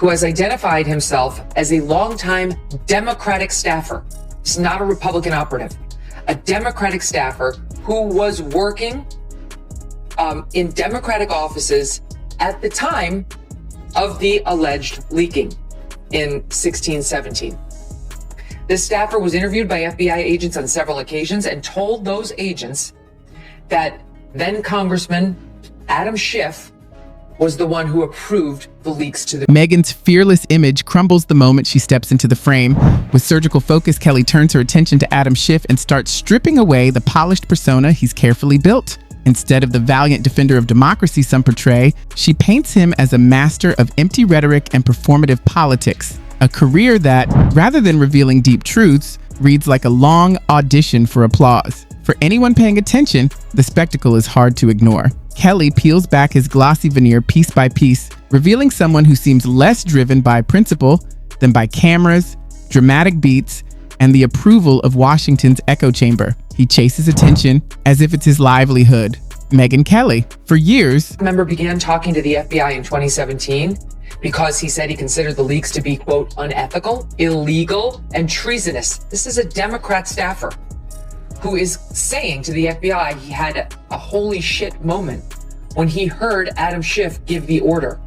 who has identified himself as a longtime Democratic staffer. It's not a Republican operative, a Democratic staffer who was working in Democratic offices at the time of the alleged leaking in 1617. This staffer was interviewed by FBI agents on several occasions and told those agents that then Congressman Adam Schiff was the one who approved the leaks to the... Megyn's fearless image crumbles the moment she steps into the frame. With surgical focus, Kelly turns her attention to Adam Schiff and starts stripping away the polished persona he's carefully built. Instead of the valiant defender of democracy some portray, she paints him as a master of empty rhetoric and performative politics. A career that, rather than revealing deep truths, reads like a long audition for applause. For anyone paying attention, the spectacle is hard to ignore. Kelly peels back his glossy veneer piece by piece, revealing someone who seems less driven by principle than by cameras, dramatic beats, and the approval of Washington's echo chamber. He chases attention as if it's his livelihood. Megyn Kelly. For years, a member began talking to the FBI in 2017 because he said he considered the leaks to be, quote, unethical, illegal, and treasonous. This is a Democrat staffer who is saying to the FBI he had a holy shit moment when he heard Adam Schiff give the order.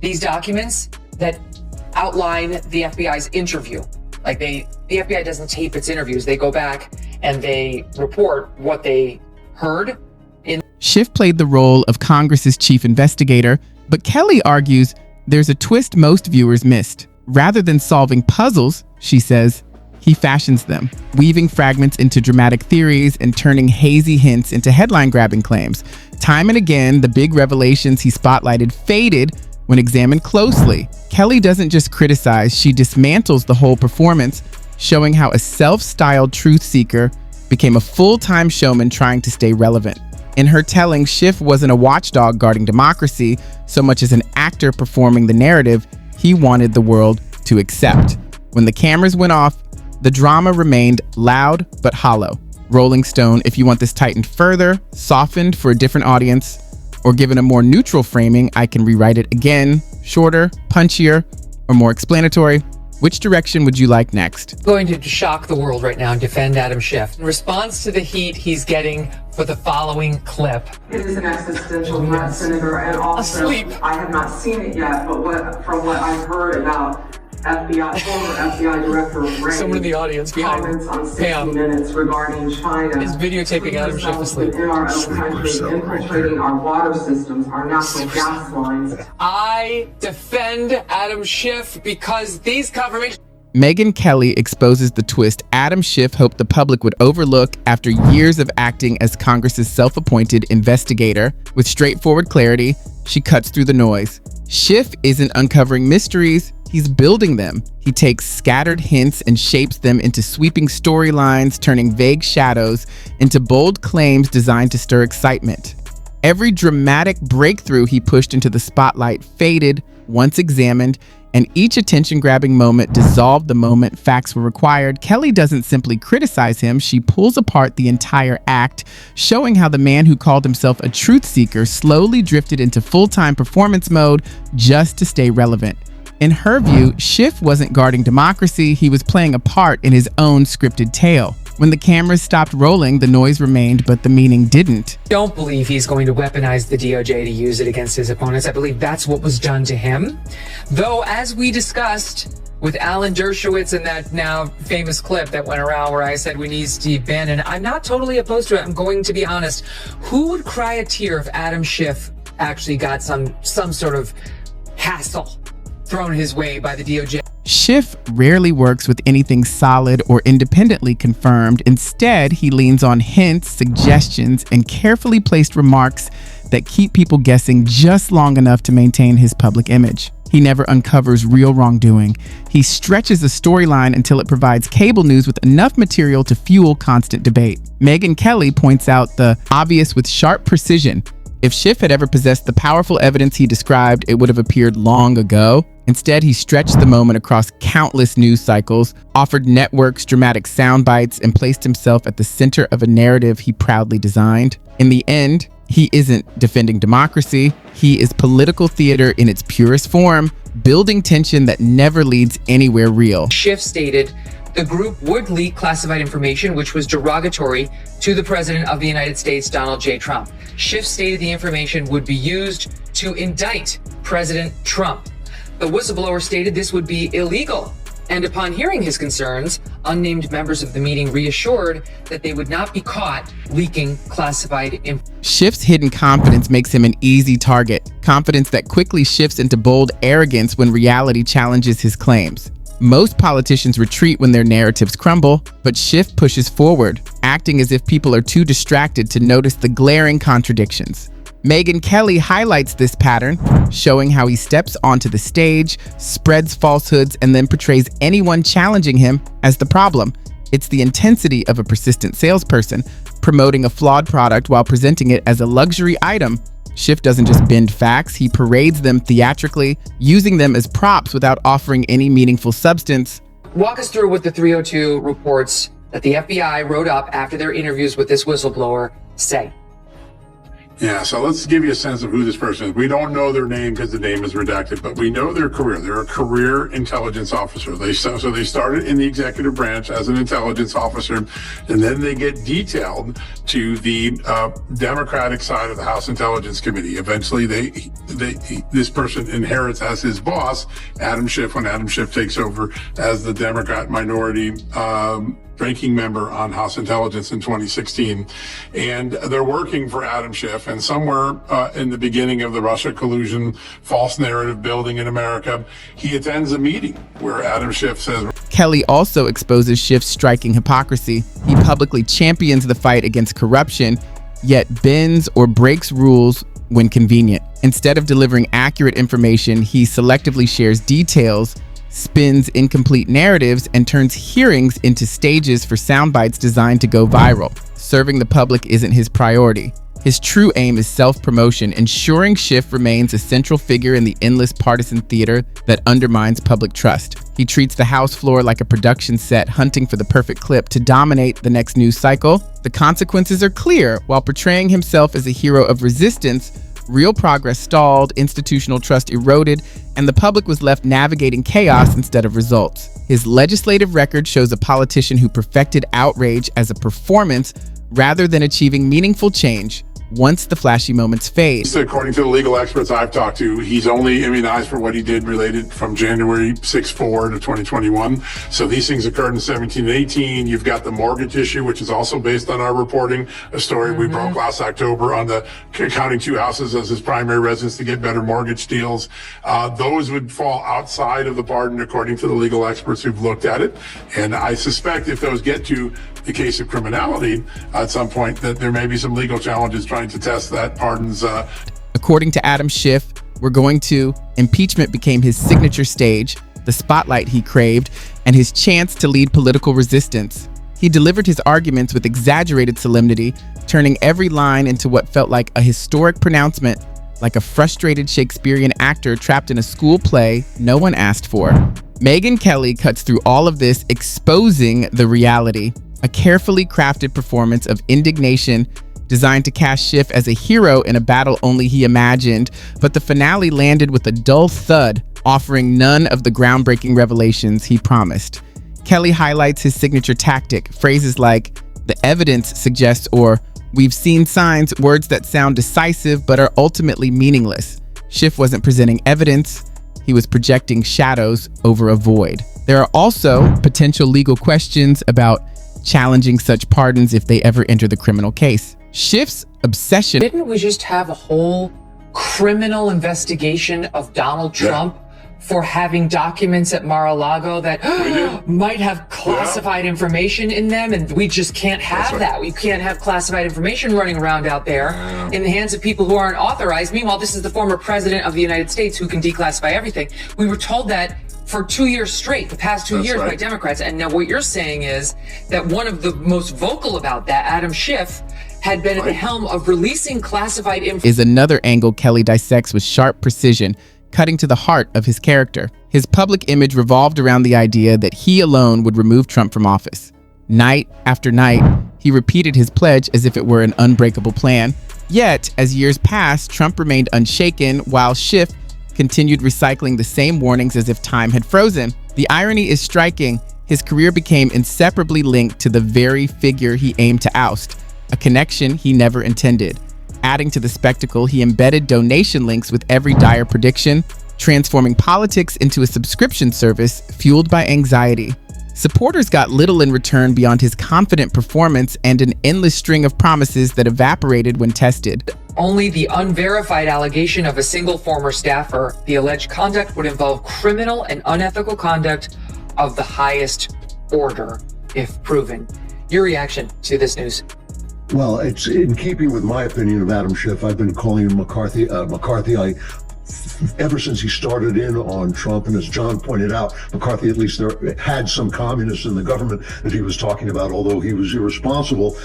These documents that outline the FBI's interview, like the FBI doesn't tape its interviews, they go back and they report what they heard. Schiff played the role of Congress's chief investigator, but Kelly argues there's a twist most viewers missed. Rather than solving puzzles, she says, he fashions them, weaving fragments into dramatic theories and turning hazy hints into headline-grabbing claims. Time and again, the big revelations he spotlighted faded when examined closely. Kelly doesn't just criticize, she dismantles the whole performance, showing how a self-styled truth seeker became a full-time showman trying to stay relevant. In her telling, Schiff wasn't a watchdog guarding democracy so much as an actor performing the narrative he wanted the world to accept. When the cameras went off, the drama remained loud but hollow. Rolling Stone, if you want this tightened further, softened for a different audience, or given a more neutral framing, I can rewrite it again, shorter, punchier, or more explanatory. Which direction would you like next? Going to shock the world right now and defend Adam Schiff. In response to the heat he's getting for the following clip. It is an existential threat, Senator, and also I have not seen it yet, but from what I've heard about FBI, former FBI Director Ray, someone in the audience behind comments on 60 Minutes regarding China is videotaping Adam Schiff asleep. Within our own country, infiltrating our water systems, our natural gas lines. I defend Adam Schiff because these confirmations... Megyn Kelly exposes the twist Adam Schiff hoped the public would overlook after years of acting as Congress's self-appointed investigator. With straightforward clarity, she cuts through the noise. Schiff isn't uncovering mysteries, he's building them. He takes scattered hints and shapes them into sweeping storylines, turning vague shadows into bold claims designed to stir excitement. Every dramatic breakthrough he pushed into the spotlight faded once examined, and each attention-grabbing moment dissolved the moment facts were required. Kelly doesn't simply criticize him, she pulls apart the entire act, showing how the man who called himself a truth seeker slowly drifted into full-time performance mode just to stay relevant. In her view, Schiff wasn't guarding democracy, he was playing a part in his own scripted tale. When the cameras stopped rolling, the noise remained, but the meaning didn't. Don't believe he's going to weaponize the DOJ to use it against his opponents. I believe that's what was done to him. Though, as we discussed with Alan Dershowitz in that now famous clip that went around where I said we need Steve Bannon, I'm not totally opposed to it. I'm going to be honest. Who would cry a tear if Adam Schiff actually got some sort of hassle thrown his way by the DOJ? Schiff rarely works with anything solid or independently confirmed. Instead, he leans on hints, suggestions, and carefully placed remarks that keep people guessing just long enough to maintain his public image. He never uncovers real wrongdoing. He stretches a storyline until it provides cable news with enough material to fuel constant debate. Megyn Kelly points out the obvious with sharp precision. If Schiff had ever possessed the powerful evidence he described, it would have appeared long ago. Instead, he stretched the moment across countless news cycles, offered networks dramatic sound bites, and placed himself at the center of a narrative he proudly designed. In the end, he isn't defending democracy. He is political theater in its purest form, building tension that never leads anywhere real. Schiff stated the group would leak classified information which was derogatory to the President of the United States, Donald J. Trump. Schiff stated the information would be used to indict President Trump. The whistleblower stated this would be illegal. And upon hearing his concerns, unnamed members of the meeting reassured that they would not be caught leaking classified information. Schiff's hidden confidence makes him an easy target, confidence that quickly shifts into bold arrogance when reality challenges his claims. Most politicians retreat when their narratives crumble, but Schiff pushes forward, acting as if people are too distracted to notice the glaring contradictions. Megyn Kelly highlights this pattern, showing how he steps onto the stage, spreads falsehoods, and then portrays anyone challenging him as the problem. It's the intensity of a persistent salesperson, promoting a flawed product while presenting it as a luxury item. Schiff doesn't just bend facts, he parades them theatrically, using them as props without offering any meaningful substance. Walk us through what the 302 reports that the FBI wrote up after their interviews with this whistleblower say. Yeah, so let's give you a sense of who this person is. We don't know their name because the name is redacted, but we know their career. They're a career intelligence officer. So they started in the executive branch as an intelligence officer, and then they get detailed to the Democratic side of the House Intelligence Committee. Eventually, this person inherits as his boss, Adam Schiff, when Adam Schiff takes over as the Democrat minority ranking member on House Intelligence in 2016. And they're working for Adam Schiff. And somewhere in the beginning of the Russia collusion, false narrative building in America, he attends a meeting where Adam Schiff says... Kelly also exposes Schiff's striking hypocrisy. He publicly champions the fight against corruption, yet bends or breaks rules when convenient. Instead of delivering accurate information, he selectively shares details, spins incomplete narratives, and turns hearings into stages for sound bites designed to go viral. Serving the public isn't his priority. His true aim is self-promotion, ensuring Schiff remains a central figure in the endless partisan theater that undermines public trust. He treats the House floor like a production set, hunting for the perfect clip to dominate the next news cycle. The consequences are clear. While portraying himself as a hero of resistance, real progress stalled, institutional trust eroded, and the public was left navigating chaos instead of results. His legislative record shows a politician who perfected outrage as a performance rather than achieving meaningful change. Once the flashy moments fade. According to the legal experts I've talked to, he's only immunized for what he did related from January 6-4 to 2021. So these things occurred in 17 and 18. You've got the mortgage issue, which is also based on our reporting, a story we broke last October on the counting two houses as his primary residence to get better mortgage deals. Those would fall outside of the pardon, according to the legal experts who've looked at it. And I suspect if those get to the case of criminality at some point, that there may be some legal challenges trying to test that pardon's. According to Adam Schiff, impeachment became his signature stage, the spotlight he craved, and his chance to lead political resistance. He delivered his arguments with exaggerated solemnity, turning every line into what felt like a historic pronouncement, like a frustrated Shakespearean actor trapped in a school play no one asked for. Megyn Kelly cuts through all of this, exposing the reality. A carefully crafted performance of indignation designed to cast Schiff as a hero in a battle only he imagined, but the finale landed with a dull thud, offering none of the groundbreaking revelations he promised. Kelly highlights his signature tactic, phrases like, "the evidence suggests," or "we've seen signs," words that sound decisive but are ultimately meaningless. Schiff wasn't presenting evidence, he was projecting shadows over a void. There are also potential legal questions about challenging such pardons if they ever enter the criminal case. Schiff's obsession... Didn't we just have a whole criminal investigation of Donald Trump for having documents at Mar-a-Lago that might have classified information in them, and we just can't have that. We can't have classified information running around out there in the hands of people who aren't authorized. Meanwhile, this is the former president of the United States who can declassify everything. We were told that for 2 years straight, the past 2 years by Democrats. And now what you're saying is that one of the most vocal about that, Adam Schiff, had been at the helm of releasing classified information. Is another angle Kelly dissects with sharp precision, cutting to the heart of his character. His public image revolved around the idea that he alone would remove Trump from office. Night after night, he repeated his pledge as if it were an unbreakable plan. Yet, as years passed, Trump remained unshaken, while Schiff continued recycling the same warnings as if time had frozen. The irony is striking. His career became inseparably linked to the very figure he aimed to oust, a connection he never intended. Adding to the spectacle, he embedded donation links with every dire prediction, transforming politics into a subscription service fueled by anxiety. Supporters got little in return beyond his confident performance and an endless string of promises that evaporated when tested. Only the unverified allegation of a single former staffer, the alleged conduct would involve criminal and unethical conduct of the highest order, if proven. Your reaction to this news? Well, it's in keeping with my opinion of Adam Schiff. I've been calling him McCarthy. Ever since he started in on Trump, and as John pointed out, McCarthy at least there had some communists in the government that he was talking about, although he was irresponsible.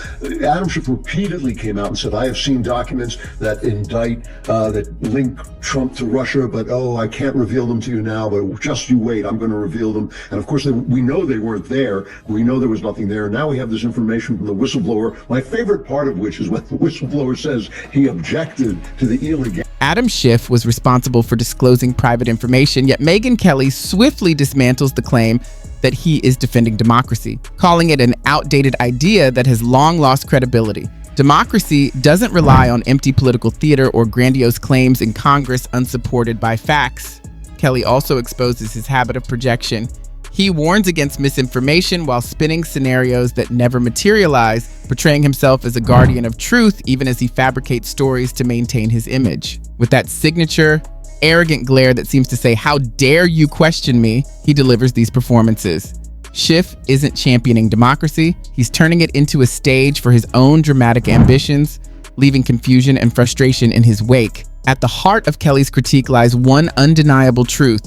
Adam Schiff repeatedly came out and said, I have seen documents that indict, that link Trump to Russia, but I can't reveal them to you now, but just you wait, I'm going to reveal them. And of course, we know they weren't there. We know there was nothing there. Now we have this information from the whistleblower, my favorite part of which is when the whistleblower says he objected to the illegal. Adam Schiff was responsible for disclosing private information, yet Megyn Kelly swiftly dismantles the claim that he is defending democracy, calling it an outdated idea that has long lost credibility. Democracy doesn't rely on empty political theater or grandiose claims in Congress unsupported by facts. Kelly also exposes his habit of projection. He warns against misinformation while spinning scenarios that never materialize, portraying himself as a guardian of truth even as he fabricates stories to maintain his image. With that signature, arrogant glare that seems to say, "How dare you question me?" he delivers these performances. Schiff isn't championing democracy. He's turning it into a stage for his own dramatic ambitions, leaving confusion and frustration in his wake. At the heart of Kelly's critique lies one undeniable truth.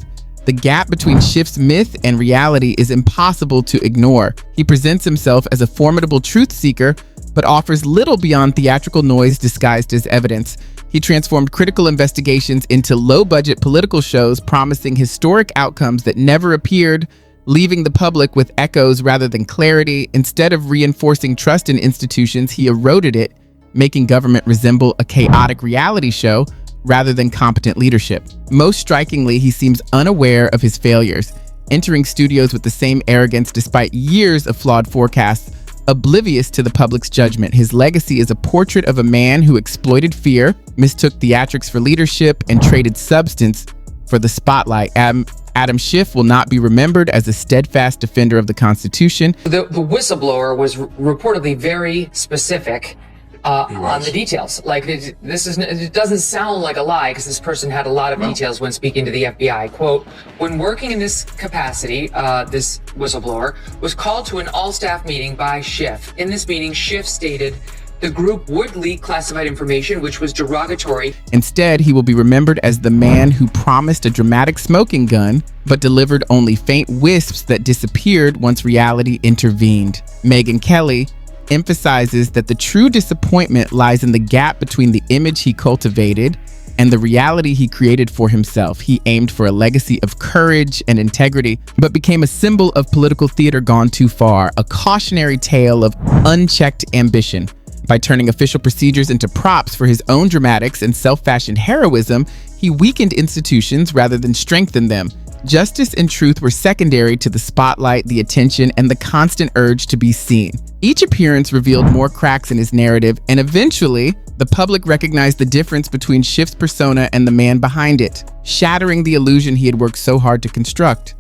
The gap between Schiff's myth and reality is impossible to ignore. He presents himself as a formidable truth seeker, but offers little beyond theatrical noise disguised as evidence. He transformed critical investigations into low-budget political shows, promising historic outcomes that never appeared, leaving the public with echoes rather than clarity. Instead of reinforcing trust in institutions, he eroded it, making government resemble a chaotic reality show rather than competent leadership. Most strikingly, he seems unaware of his failures, entering studios with the same arrogance despite years of flawed forecasts, oblivious to the public's judgment. His legacy is a portrait of a man who exploited fear, mistook theatrics for leadership, and traded substance for the spotlight. Adam Schiff will not be remembered as a steadfast defender of the Constitution. The whistleblower was reportedly very specific on the details. Like, it doesn't sound like a lie, because this person had a lot of details when speaking to the FBI. Quote, when working in this capacity, this whistleblower was called to an all-staff meeting by Schiff. In this meeting, Schiff stated the group would leak classified information, which was derogatory. Instead, he will be remembered as the man who promised a dramatic smoking gun, but delivered only faint wisps that disappeared once reality intervened. Megyn Kelly emphasizes that the true disappointment lies in the gap between the image he cultivated and the reality he created for himself. He aimed for a legacy of courage and integrity, but became a symbol of political theater gone too far, a cautionary tale of unchecked ambition. By turning official procedures into props for his own dramatics and self-fashioned heroism, he weakened institutions rather than strengthened them. Justice and truth were secondary to the spotlight, the attention, and the constant urge to be seen. Each appearance revealed more cracks in his narrative, and eventually, the public recognized the difference between Schiff's persona and the man behind it, shattering the illusion he had worked so hard to construct.